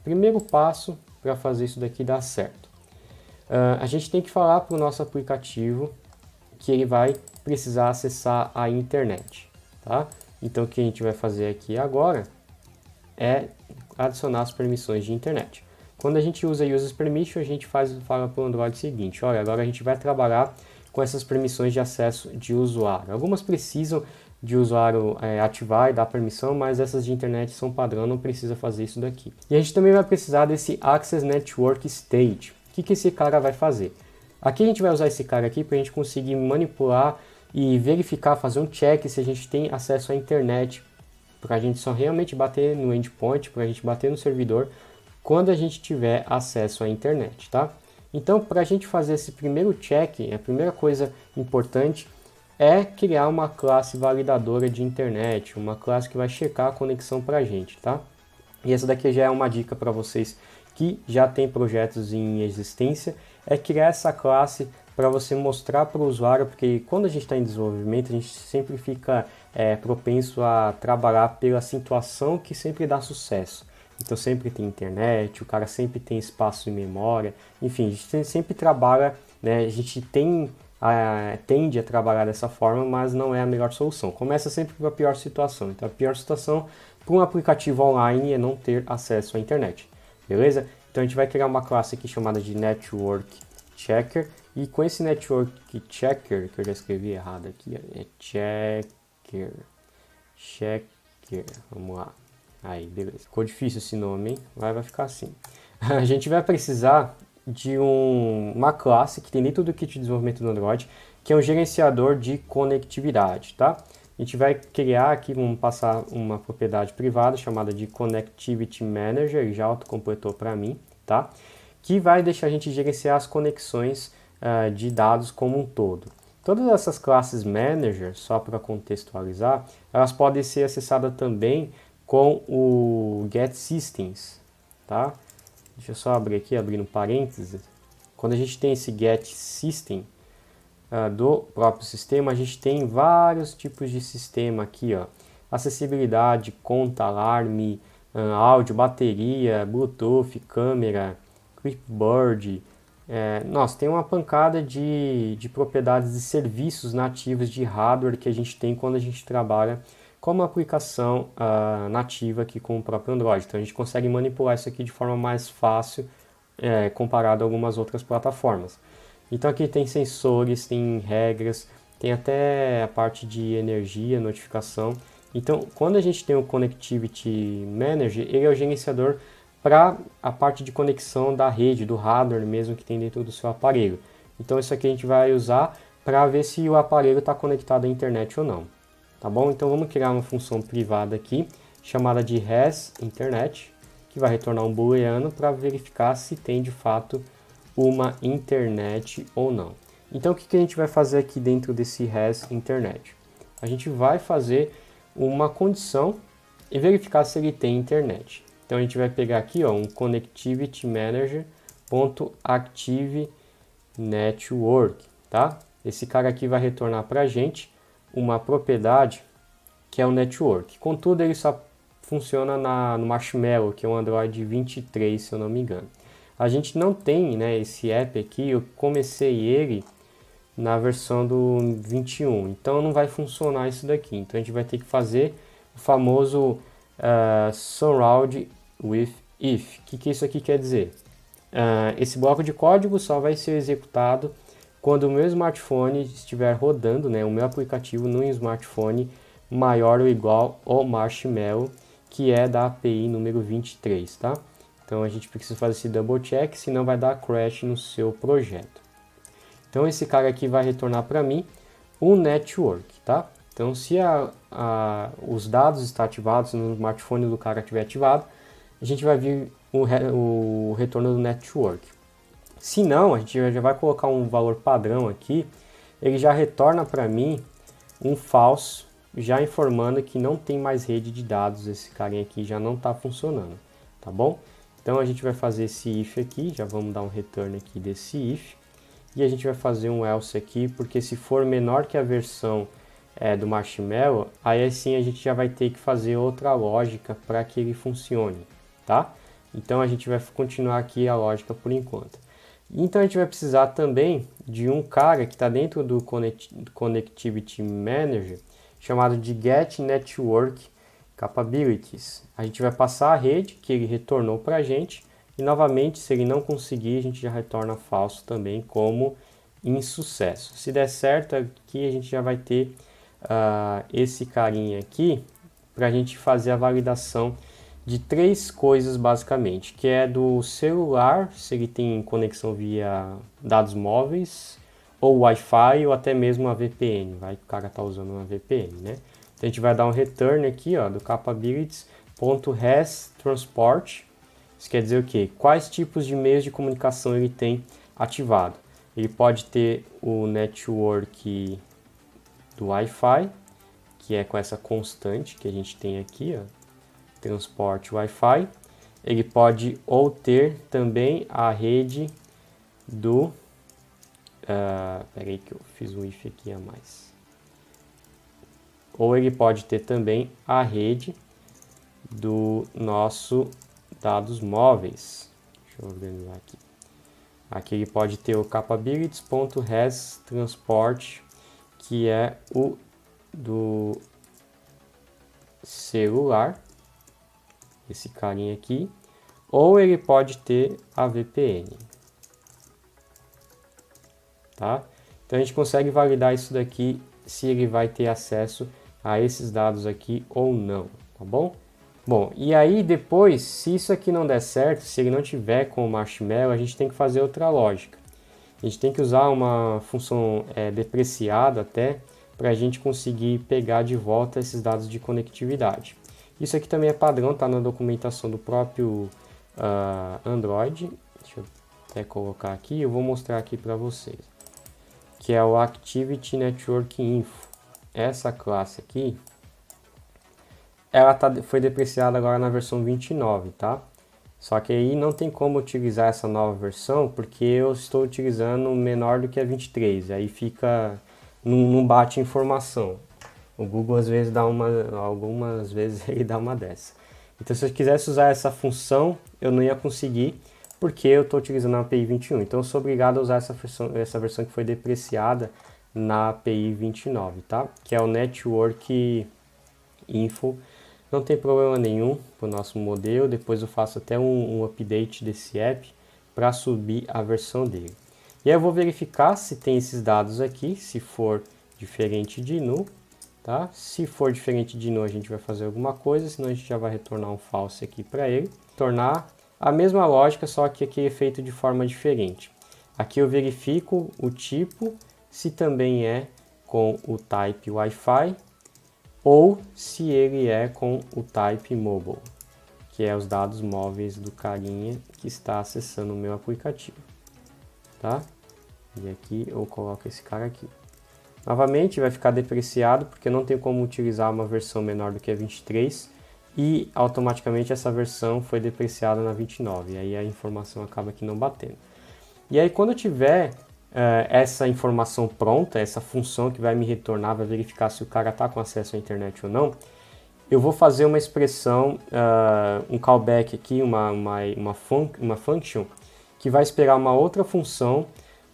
primeiro passo para fazer isso daqui dar certo. A gente tem que falar para o nosso aplicativo que ele vai precisar acessar a internet, tá? Então o que a gente vai fazer aqui agora é adicionar as permissões de internet. Quando a gente usa Users Permission, a gente fala para o Android o seguinte: olha, agora a gente vai trabalhar com essas permissões de acesso de usuário. Algumas precisam de usuário ativar e dar permissão, mas essas de internet são padrão, não precisa fazer isso daqui. E a gente também vai precisar desse Access Network State. O que esse cara vai fazer? Aqui a gente vai usar esse cara aqui para a gente conseguir manipular e verificar, fazer um check se a gente tem acesso à internet, para a gente só realmente bater no endpoint, para a gente bater no servidor, quando a gente tiver acesso à internet, tá? Então, para a gente fazer esse primeiro check, a primeira coisa importante é criar uma classe validadora de internet, uma classe que vai checar a conexão para a gente, tá? E essa daqui já é uma dica para vocês que já tem projetos em existência, é criar essa classe para você mostrar para o usuário, porque quando a gente está em desenvolvimento, a gente sempre fica propenso a trabalhar pela situação que sempre dá sucesso. Então sempre tem internet, o cara sempre tem espaço em memória, enfim, a gente sempre trabalha, né, a gente tende a trabalhar dessa forma, mas não é a melhor solução. Começa sempre com a pior situação. Então a pior situação para um aplicativo online é não ter acesso à internet, beleza? Então a gente vai criar uma classe aqui chamada de Network Checker, e com esse Network Checker, que eu já escrevi errado aqui, é Checker, vamos lá. Aí, beleza. Ficou difícil esse nome, hein? Vai ficar assim. A gente vai precisar de uma classe que tem dentro do kit de desenvolvimento do Android, que é um gerenciador de conectividade, tá? A gente vai criar aqui, vamos passar uma propriedade privada chamada de Connectivity Manager, ele já autocompletou para mim, tá? Que vai deixar a gente gerenciar as conexões de dados como um todo. Todas essas classes Manager, só para contextualizar, elas podem ser acessadas também com o getSystems, tá? Deixa eu só abrir aqui, abrindo parênteses. Quando a gente tem esse getSystem do próprio sistema, a gente tem vários tipos de sistema aqui, ó. Acessibilidade, conta, alarme, áudio, bateria, Bluetooth, câmera, clipboard. Nossa, tem uma pancada de propriedades e serviços nativos de hardware que a gente tem quando a gente trabalha com uma aplicação nativa aqui com o próprio Android. Então a gente consegue manipular isso aqui de forma mais fácil comparado a algumas outras plataformas. Então aqui tem sensores, tem regras, tem até a parte de energia, notificação. Então quando a gente tem o Connectivity Manager, ele é o gerenciador para a parte de conexão da rede, do hardware mesmo que tem dentro do seu aparelho. Então isso aqui a gente vai usar para ver se o aparelho está conectado à internet ou não. Tá bom? Então vamos criar uma função privada aqui, chamada de hasInternet, que vai retornar um booleano para verificar se tem de fato uma internet ou não. Então o que a gente vai fazer aqui dentro desse hasInternet? A gente vai fazer uma condição e verificar se ele tem internet. Então a gente vai pegar aqui um Connectivity Manager.ActiveNetwork, tá? Esse cara aqui vai retornar para a gente uma propriedade que é o network. Contudo, ele só funciona no Marshmallow, que é um Android 23, se eu não me engano. A gente não tem, né, esse app aqui, eu comecei ele na versão do 21, então não vai funcionar isso daqui. Então a gente vai ter que fazer o famoso surround with if. O que isso aqui quer dizer? Esse bloco de código só vai ser executado quando o meu smartphone estiver rodando, né, o meu aplicativo no smartphone maior ou igual ao Marshmallow, que é da API número 23, tá? Então a gente precisa fazer esse double check, senão vai dar crash no seu projeto. Então esse cara aqui vai retornar para mim um network, tá? Então se os dados estão ativados, no smartphone do cara estiver ativado, a gente vai vir o retorno do network. Se não, a gente já vai colocar um valor padrão aqui, ele já retorna para mim um false, já informando que não tem mais rede de dados, esse carinha aqui já não está funcionando, tá bom? Então a gente vai fazer esse if aqui, já vamos dar um return aqui desse if, e a gente vai fazer um else aqui, porque se for menor que a versão do Marshmallow, aí sim a gente já vai ter que fazer outra lógica para que ele funcione, tá? Então a gente vai continuar aqui a lógica por enquanto. Então a gente vai precisar também de um cara que está dentro do Connectivity Manager, chamado de Get Network Capabilities. A gente vai passar a rede que ele retornou para a gente, e novamente, se ele não conseguir, a gente já retorna falso também como insucesso. Se der certo, aqui a gente já vai ter esse carinha aqui para a gente fazer a validação de 3 coisas basicamente, que é do celular, se ele tem conexão via dados móveis, ou Wi-Fi, ou até mesmo uma VPN, vai que o cara está usando uma VPN, né? Então a gente vai dar um return aqui, ó, do capabilities.hasTransport. Isso quer dizer o quê? Quais tipos de meios de comunicação ele tem ativado. Ele pode ter o network do Wi-Fi, que é com essa constante que a gente tem aqui, ó, transporte Wi-Fi. Ele pode ou ter também a rede do... peraí que eu fiz um if aqui a mais. Ou ele pode ter também a rede do nosso dados móveis. Deixa eu organizar aqui. Aqui ele pode ter o capabilities.hasTransport, que é o do celular, esse carinha aqui, ou ele pode ter a VPN, tá? Então a gente consegue validar isso daqui, se ele vai ter acesso a esses dados aqui ou não, tá bom? Bom, e aí depois, se isso aqui não der certo, se ele não tiver com o Marshmallow, a gente tem que fazer outra lógica. A gente tem que usar uma função depreciada até, para a gente conseguir pegar de volta esses dados de conectividade. Isso aqui também é padrão, está na documentação do próprio Android. Deixa eu até colocar aqui, eu vou mostrar aqui para vocês. Que é o Activity Network Info. Essa classe aqui, ela foi depreciada agora na versão 29, tá? Só que aí não tem como utilizar essa nova versão, porque eu estou utilizando menor do que a 23, aí fica, não bate informação. O Google às vezes algumas vezes ele dá uma dessa. Então se eu quisesse usar essa função, eu não ia conseguir, porque eu estou utilizando a API 21. Então eu sou obrigado a usar essa versão que foi depreciada na API 29, tá? Que é o Network Info. Não tem problema nenhum para o nosso modelo, depois eu faço até um update desse app para subir a versão dele. E aí eu vou verificar se tem esses dados aqui, se for diferente de null, tá? Se for diferente de null a gente vai fazer alguma coisa, senão a gente já vai retornar um false aqui para ele. Tornar a mesma lógica, só que aqui é feito de forma diferente. Aqui eu verifico o tipo, se também é com o type Wi-Fi, ou se ele é com o type mobile, que é os dados móveis do carinha que está acessando o meu aplicativo, tá? E aqui eu coloco esse cara aqui. Novamente vai ficar depreciado porque não tem como utilizar uma versão menor do que a 23 e automaticamente essa versão foi depreciada na 29, e aí a informação acaba aqui não batendo. E aí quando eu tiver essa informação pronta, essa função que vai me retornar, vai verificar se o cara está com acesso à internet ou não, eu vou fazer uma expressão, um callback aqui, uma function, que vai esperar uma outra função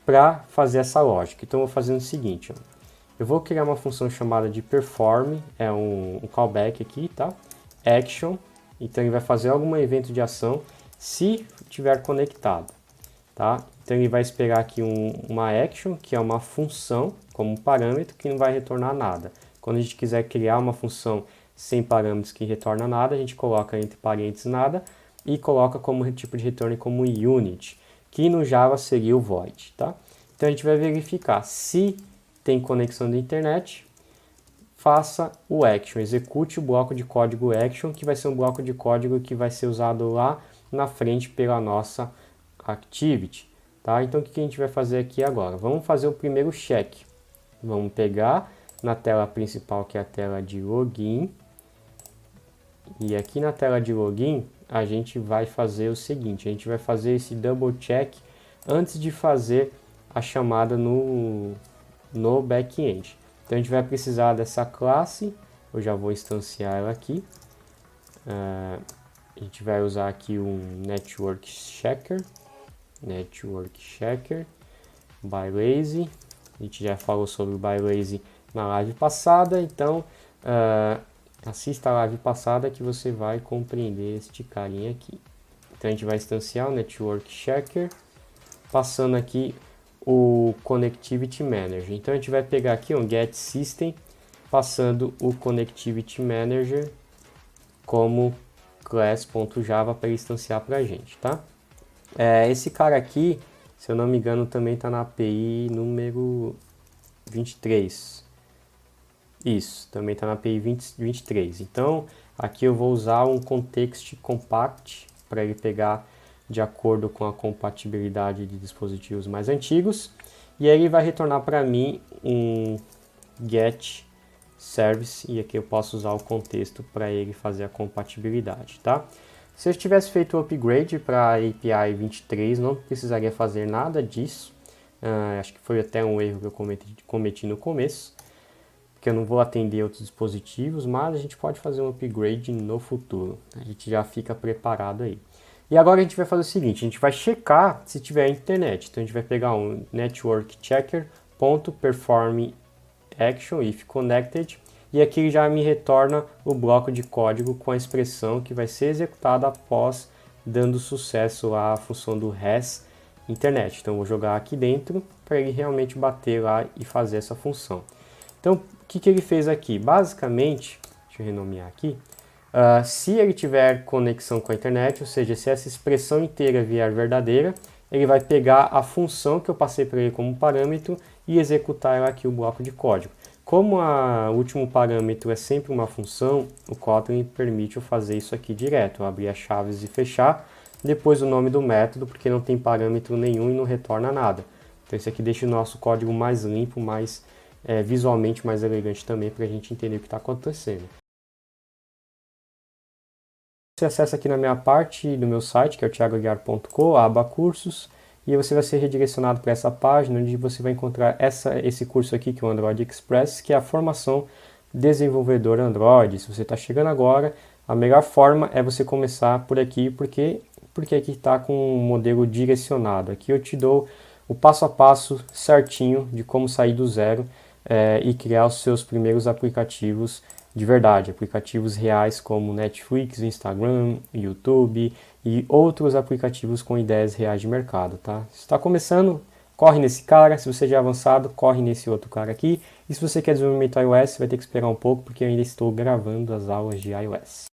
para fazer essa lógica. Então eu vou fazer o seguinte, ó. Eu vou criar uma função chamada de perform, é um callback aqui, tá? Action, então ele vai fazer algum evento de ação se estiver conectado, tá? Então ele vai esperar aqui uma action, que é uma função, como parâmetro, que não vai retornar nada. Quando a gente quiser criar uma função sem parâmetros que retorna nada, a gente coloca entre parênteses nada e coloca como tipo de retorno como unit, que no Java seria o void, tá? Então a gente vai verificar se tem conexão da internet, faça o action, execute o bloco de código action, que vai ser um bloco de código que vai ser usado lá na frente pela nossa activity. Tá? Então o que a gente vai fazer aqui agora? Vamos fazer o primeiro check. Vamos pegar na tela principal, que é a tela de login. E aqui na tela de login, a gente vai fazer o seguinte. A gente vai fazer esse double check antes de fazer a chamada no back-end. Então a gente vai precisar dessa classe. Eu já vou instanciar ela aqui. a gente vai usar aqui um Network Checker by Lazy. A gente já falou sobre o by Lazy na live passada, então assista a live passada que você vai compreender este carinha aqui. Então a gente vai instanciar o Network Checker, passando aqui o Connectivity Manager. Então a gente vai pegar aqui um Get System, passando o Connectivity Manager como class.java para instanciar para a gente, tá? Esse cara aqui, se eu não me engano, também está na API número 23. Isso, também está na API 23. Então, aqui eu vou usar um context compact para ele pegar de acordo com a compatibilidade de dispositivos mais antigos. E aí ele vai retornar para mim um get service, e aqui eu posso usar o contexto para ele fazer a compatibilidade, tá? Se eu tivesse feito o upgrade para a API 23, não precisaria fazer nada disso. Acho que foi até um erro que eu cometi no começo, porque eu não vou atender outros dispositivos, mas a gente pode fazer um upgrade no futuro. A gente já fica preparado aí. E agora a gente vai fazer o seguinte, a gente vai checar se tiver internet. Então a gente vai pegar um network checker.perform action if connected, e aqui ele já me retorna o bloco de código com a expressão que vai ser executada após dando sucesso à função do res internet. Então eu vou jogar aqui dentro para ele realmente bater lá e fazer essa função. Então o que ele fez aqui? Basicamente, deixa eu renomear aqui, se ele tiver conexão com a internet, ou seja, se essa expressão inteira vier verdadeira, ele vai pegar a função que eu passei para ele como parâmetro e executar aqui o bloco de código. Como o último parâmetro é sempre uma função, o Kotlin permite eu fazer isso aqui direto, eu abrir as chaves e fechar, depois o nome do método, porque não tem parâmetro nenhum e não retorna nada. Então isso aqui deixa o nosso código mais limpo, mais visualmente mais elegante também, para a gente entender o que está acontecendo. Você acessa aqui na minha parte do meu site, que é o thiagoaguiar.com, a aba cursos, e você vai ser redirecionado para essa página, onde você vai encontrar esse curso aqui, que é o Android Express, que é a formação desenvolvedor Android. Se você está chegando agora, a melhor forma é você começar por aqui, porque aqui está com um modelo direcionado. Aqui eu te dou o passo a passo certinho de como sair do zero e criar os seus primeiros aplicativos de verdade, aplicativos reais como Netflix, Instagram, YouTube e outros aplicativos com ideias reais de mercado, tá? Se está começando, corre nesse cara. Se você já é avançado, corre nesse outro cara aqui. E se você quer desenvolvimento iOS, vai ter que esperar um pouco, porque eu ainda estou gravando as aulas de iOS.